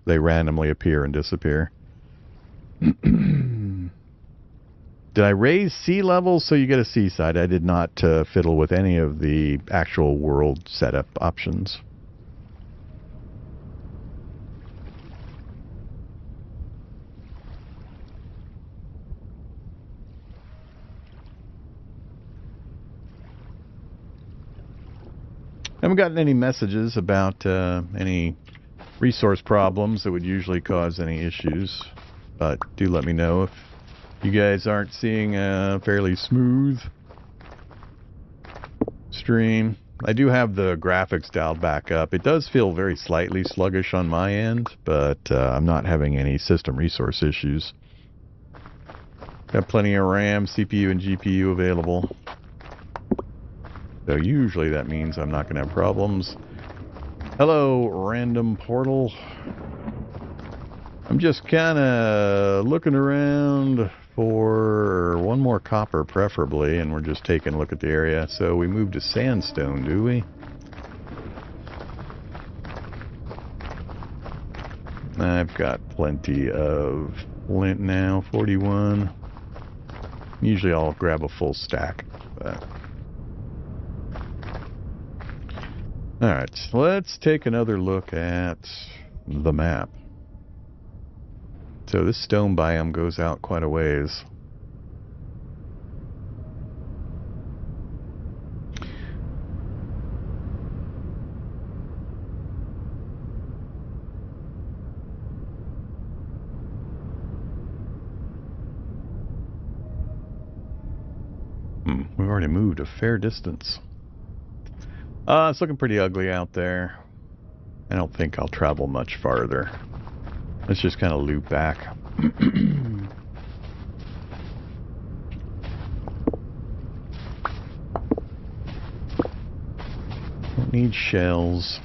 They randomly appear and disappear. Did I raise sea levels so you get a seaside? I did not fiddle with any of the actual world setup options. I haven't gotten any messages about any resource problems that would usually cause any issues, but do let me know if you guys aren't seeing a fairly smooth stream. I do have the graphics dialed back up. It does feel very slightly sluggish on my end, but I'm not having any system resource issues. Got plenty of RAM, CPU, and GPU available. So usually that means I'm not going to have problems. Hello, random portal. I'm just kind of looking around for one more copper, preferably, and we're just taking a look at the area. So we moved to sandstone, do we? I've got plenty of flint now, 41. Usually I'll grab a full stack, but... Alright, let's take another look at the map. So this stone biome goes out quite a ways. We've already moved a fair distance. It's looking pretty ugly out there. I don't think I'll travel much farther. Let's just kind of loop back. Don't need shells.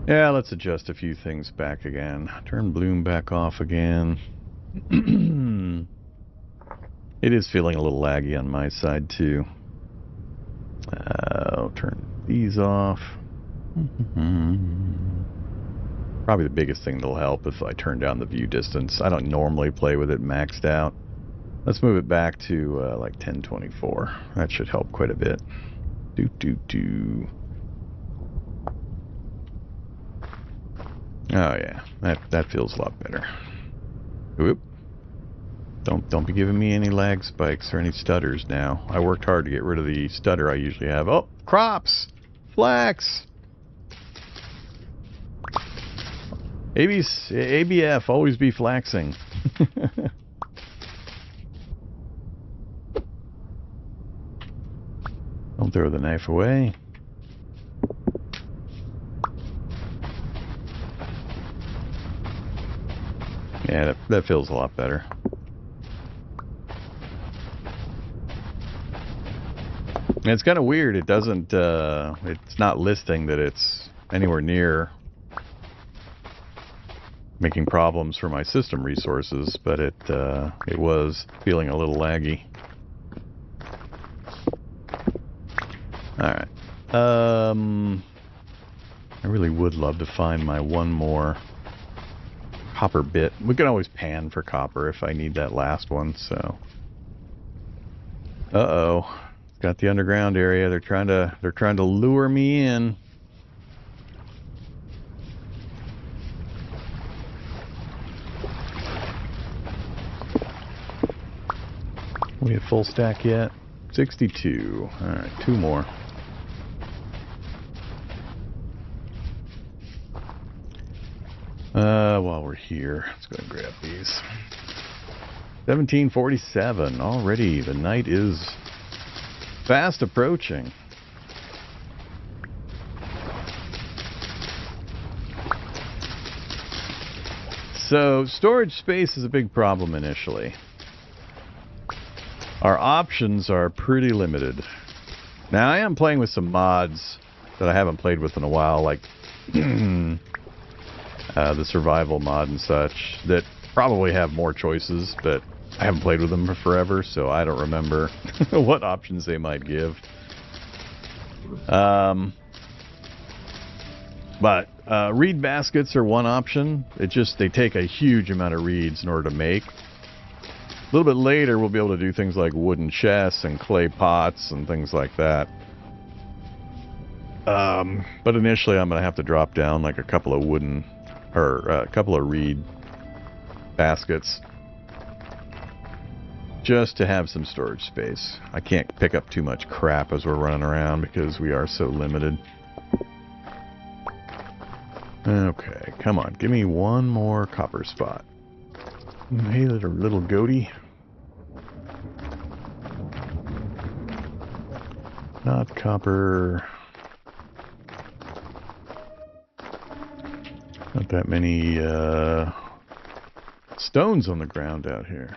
Yeah, let's adjust a few things back again. Turn bloom back off again. It is feeling a little laggy on my side too. these off. Probably the biggest thing that'll help if I turn down the view distance. I don't normally play with it maxed out. Let's move it back to like 1024. That should help quite a bit. Oh yeah, that feels a lot better. Whoop. Don't be giving me any lag spikes or any stutters now. I worked hard to get rid of the stutter I usually have. Oh, crops! Flax! ABF, always be flaxing. Don't throw the knife away. Yeah, that feels a lot better. And it's kind of weird. It doesn't, it's not listing that it's anywhere near making problems for my system resources, but it was feeling a little laggy. Alright. I really would love to find my one more copper bit. We can always pan for copper if I need that last one, so. Uh-oh. Got the underground area. They're trying to lure me in. We have full stack yet? 62. Alright, 2 more. While we're here, let's go and grab these. 1747. Already, the night is fast approaching. So, storage space is a big problem initially. Our options are pretty limited. Now, I am playing with some mods that I haven't played with in a while, like the survival mod and such, that probably have more choices, but I haven't played with them for forever, so I don't remember what options they might give. But reed baskets are one option. They take a huge amount of reeds in order to make. A little bit later, we'll be able to do things like wooden chests and clay pots and things like that. But initially, I'm going to have to drop down like a couple of wooden, or a couple of reed baskets just to have some storage space. I can't pick up too much crap as we're running around because we are so limited. Okay, come on, give me one more copper spot. Hey, little goatee. Not copper. Not that many stones on the ground out here.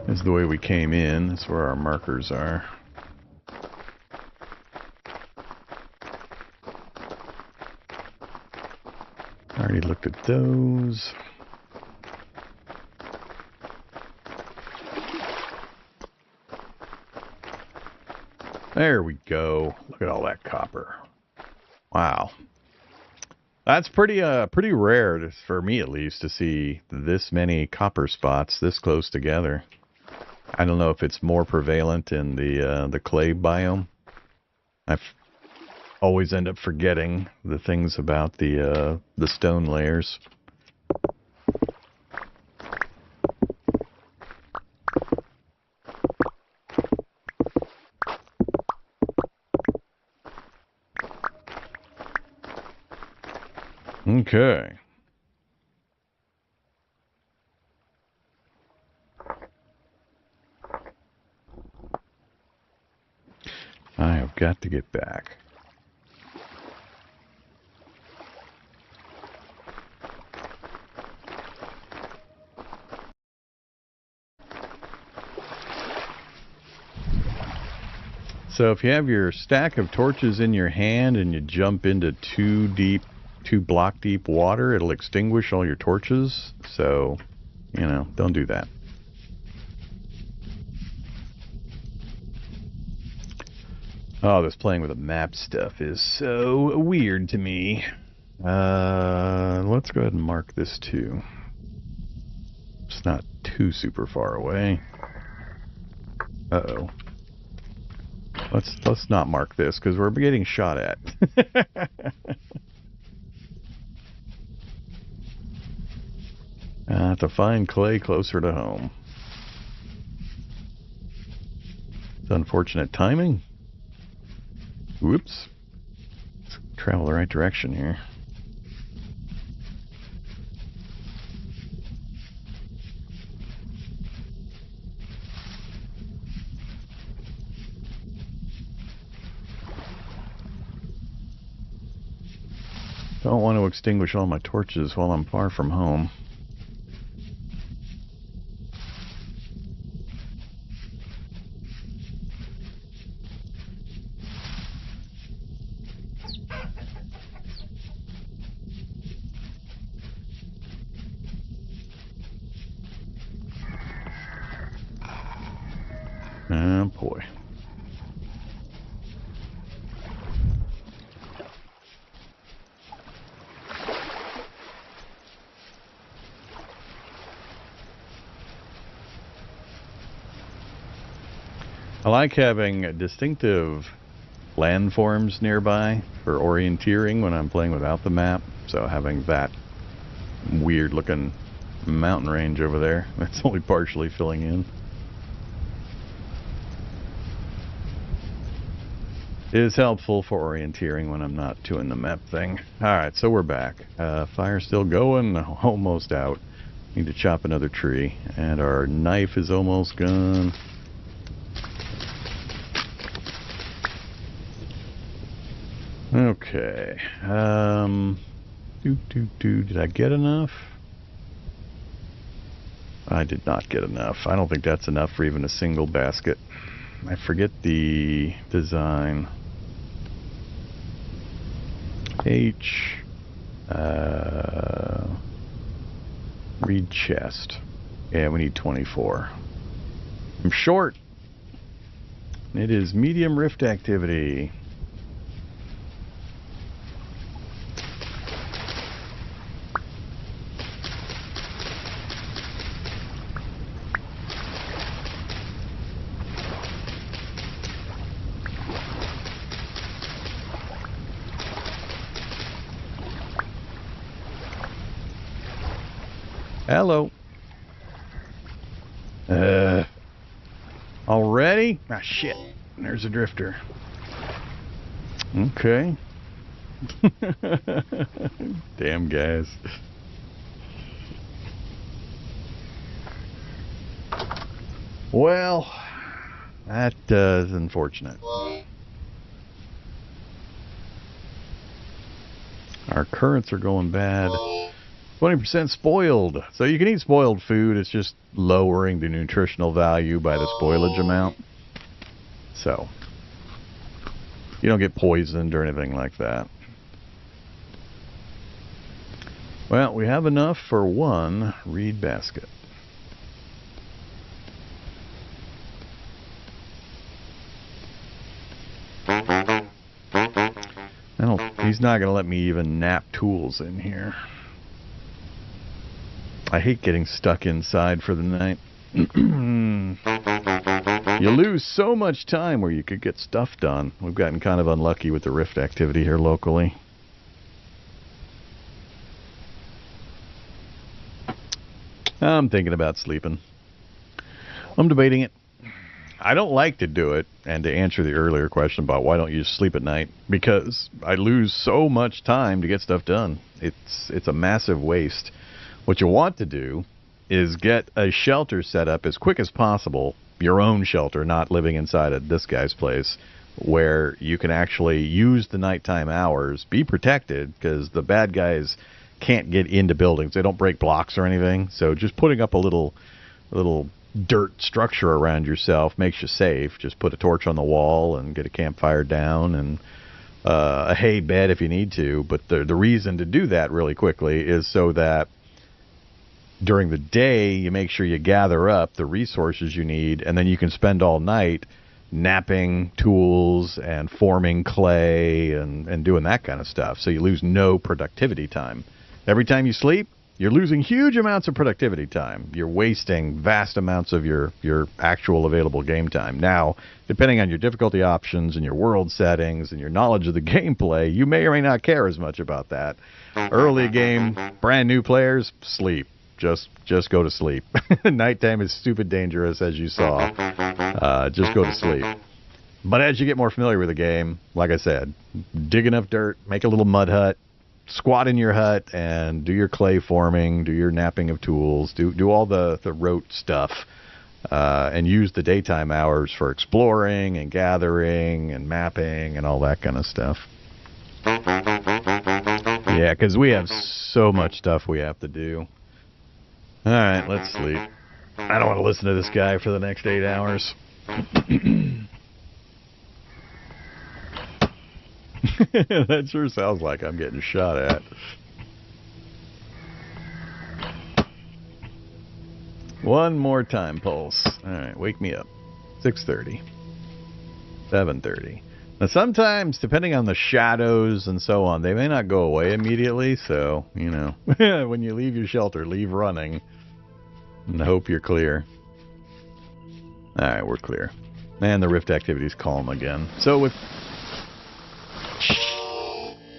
This is the way we came in. That's where our markers are. I already looked at those. There we go. Look at all that copper. Wow. That's pretty rare, for me at least, to see this many copper spots this close together. I don't know if it's more prevalent in the clay biome. I always end up forgetting the things about the stone layers. Okay. I have got to get back. So if you have your stack of torches in your hand and you jump into two block deep water, it'll extinguish all your torches. So, you know, don't do that. Oh, this playing with the map stuff is so weird to me. Let's go ahead and mark this too. It's not too super far away. Uh-oh. Let's not mark this because we're getting shot at. To find clay closer to home. It's unfortunate timing. Whoops. Let's travel the right direction here. Don't want to extinguish all my torches while I'm far from home. Oh boy. I like having distinctive landforms nearby for orienteering when I'm playing without the map. So having that weird looking mountain range over there, that's only partially filling in. Is helpful for orienteering when I'm not doing the map thing. Alright, so we're back. Fire's still going, almost out. Need to chop another tree. And our knife is almost gone. Okay. Did I get enough? I did not get enough. I don't think that's enough for even a single basket. I forget the design. Read chest. Yeah, we need 24. I'm short. It is medium rift activity. Hello. Already? Ah, shit. There's a drifter. Okay. Damn guys. Well, that is unfortunate. Our currents are going bad. 20% spoiled. So you can eat spoiled food. It's just lowering the nutritional value by the spoilage amount. So you don't get poisoned or anything like that. Well, we have enough for one reed basket. He's not going to let me even nap tools in here. I hate getting stuck inside for the night. You lose so much time where you could get stuff done. We've gotten kind of unlucky with the rift activity here locally. I'm thinking about sleeping. I'm debating it. I don't like to do it, and to answer the earlier question about why don't you sleep at night, because I lose so much time to get stuff done. It's a massive waste. What you want to do is get a shelter set up as quick as possible, your own shelter, not living inside of this guy's place, where you can actually use the nighttime hours, be protected, because the bad guys can't get into buildings. They don't break blocks or anything, so just putting up a little dirt structure around yourself makes you safe. Just put a torch on the wall and get a campfire down and a hay bed if you need to. But the reason to do that really quickly is so that during the day you make sure you gather up the resources you need, and then you can spend all night napping tools and forming clay and doing that kind of stuff. So you lose no productivity time. Every time you sleep, you're losing huge amounts of productivity time. You're wasting vast amounts of your actual available game time. Now, depending on your difficulty options and your world settings and your knowledge of the gameplay, you may or may not care as much about that. Early game, brand new players, sleep. Just go to sleep. Nighttime is stupid dangerous, as you saw. Just go to sleep. But as you get more familiar with the game, like I said, dig enough dirt, make a little mud hut, squat in your hut, and do your clay forming, do your napping of tools, do all the rote stuff, and use the daytime hours for exploring and gathering and mapping and all that kind of stuff. Yeah, because we have so much stuff we have to do. All right, let's sleep. I don't want to listen to this guy for the next 8 hours. That sure sounds like I'm getting shot at. One more time pulse. All right, wake me up. 6:30. 7:30. Now sometimes, depending on the shadows and so on, they may not go away immediately, so, you know, when you leave your shelter, leave running and hope you're clear. Alright, we're clear. And the rift activity's calm again. So with...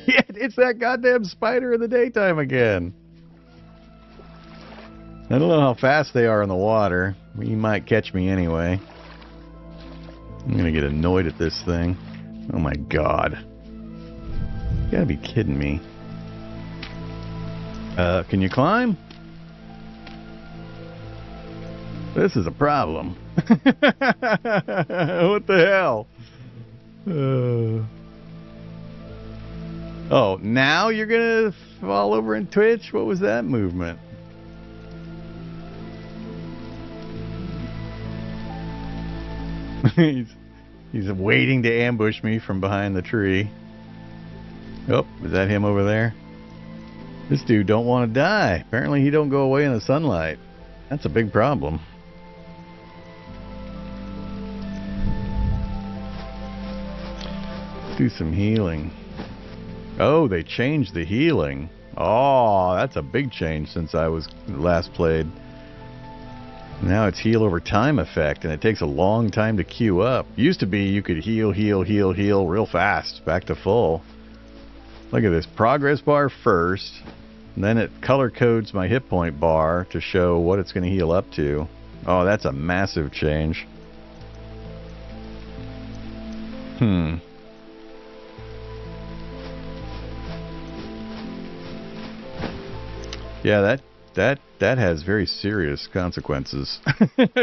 Yeah, it's that goddamn spider in the daytime again. I don't know how fast they are in the water. He might catch me anyway. I'm gonna get annoyed at this thing. Oh my god. You gotta be kidding me. Can you climb? This is a problem. What the hell? Oh, now you're gonna fall over and twitch? What was that movement? He's waiting to ambush me from behind the tree. Oh, is that him over there? This dude don't want to die. Apparently he don't go away in the sunlight. That's a big problem. Let's do some healing. Oh, they changed the healing. Oh, that's a big change since I was last played. Now it's heal over time effect, and it takes a long time to queue up. Used to be you could heal real fast, back to full. Look at this, progress bar first, and then it color codes my hit point bar to show what it's going to heal up to. Oh, that's a massive change. Yeah, that has very serious consequences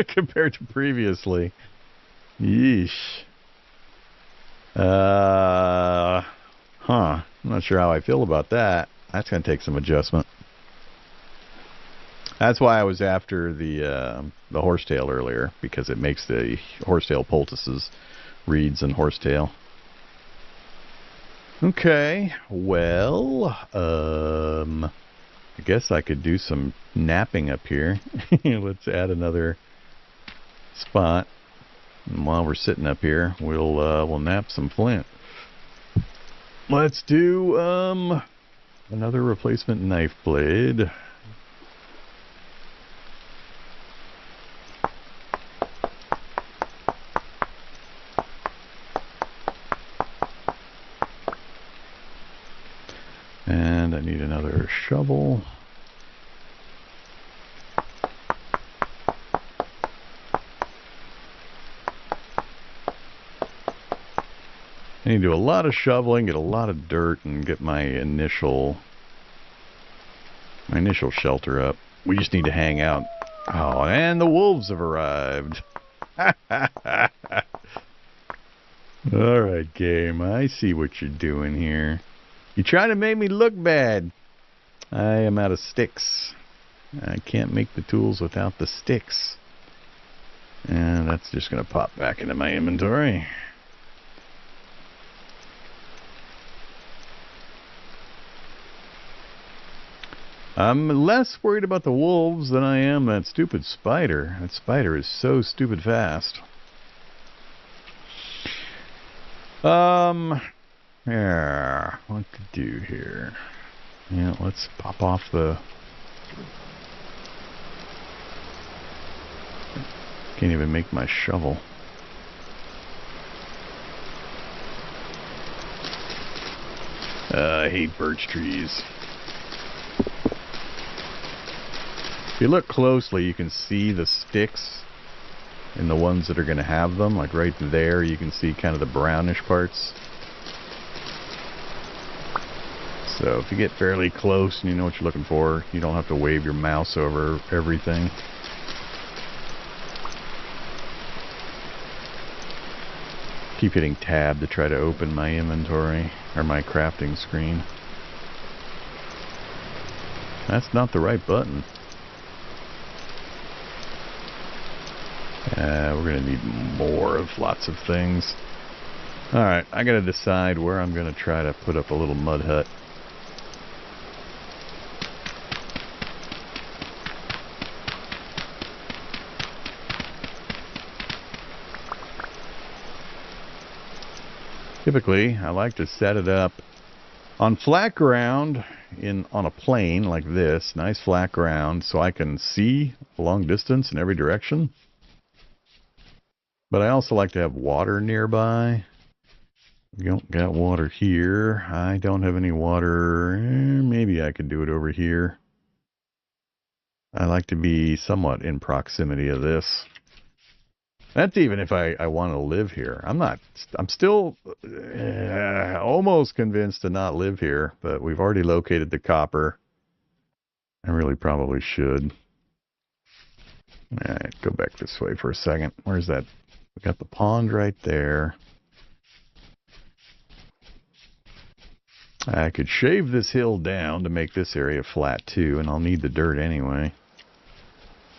compared to previously. Yeesh. I'm not sure how I feel about that. That's going to take some adjustment. That's why I was after the horsetail earlier, because it makes the horsetail poultices, reeds and horsetail. Okay, well, I guess I could do some napping up here. Let's add another spot. And while we're sitting up here, we'll nap some flint. Let's do another replacement knife blade. And I need another shovel. I need to do a lot of shoveling, get a lot of dirt, and get my initial shelter up. We just need to hang out. Oh, and the wolves have arrived. Alright, game. I see what you're doing here. You trying to make me look bad. I am out of sticks. I can't make the tools without the sticks. And that's just going to pop back into my inventory. I'm less worried about the wolves than I am that stupid spider. That spider is so stupid fast. Yeah, what to do here? Yeah, let's pop off the... Can't even make my shovel. I hate birch trees. If you look closely, you can see the sticks in the ones that are going to have them. Like right there, you can see kind of the brownish parts. So if you get fairly close and you know what you're looking for, you don't have to wave your mouse over everything. Keep hitting tab to try to open my inventory, or my crafting screen. That's not the right button. We're going to need more of lots of things. Alright, I got to decide where I'm going to try to put up a little mud hut. Typically, I like to set it up on flat ground on a plane like this, nice flat ground, so I can see a long distance in every direction. But I also like to have water nearby. We don't got water here. I don't have any water. Maybe I could do it over here. I like to be somewhat in proximity of this. That's even if I want to live here. I'm still almost convinced to not live here, but we've already located the copper. I really probably should. Alright, go back this way for a second. Where's that? We got the pond right there. I could shave this hill down to make this area flat too, and I'll need the dirt anyway.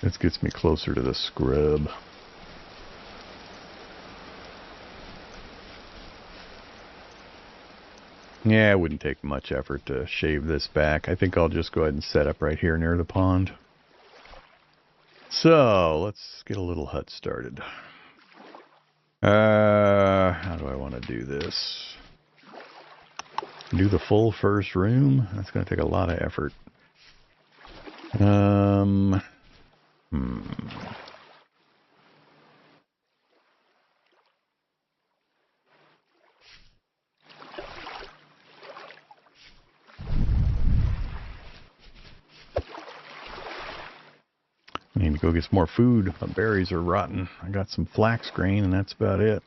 This gets me closer to the scrub. Yeah, it wouldn't take much effort to shave this back. I think I'll just go ahead and set up right here near the pond. So, let's get a little hut started. How do I want to do this? Do the full first room? That's going to take a lot of effort. I need to go get some more food. My berries are rotten. I got some flax grain, and that's about it.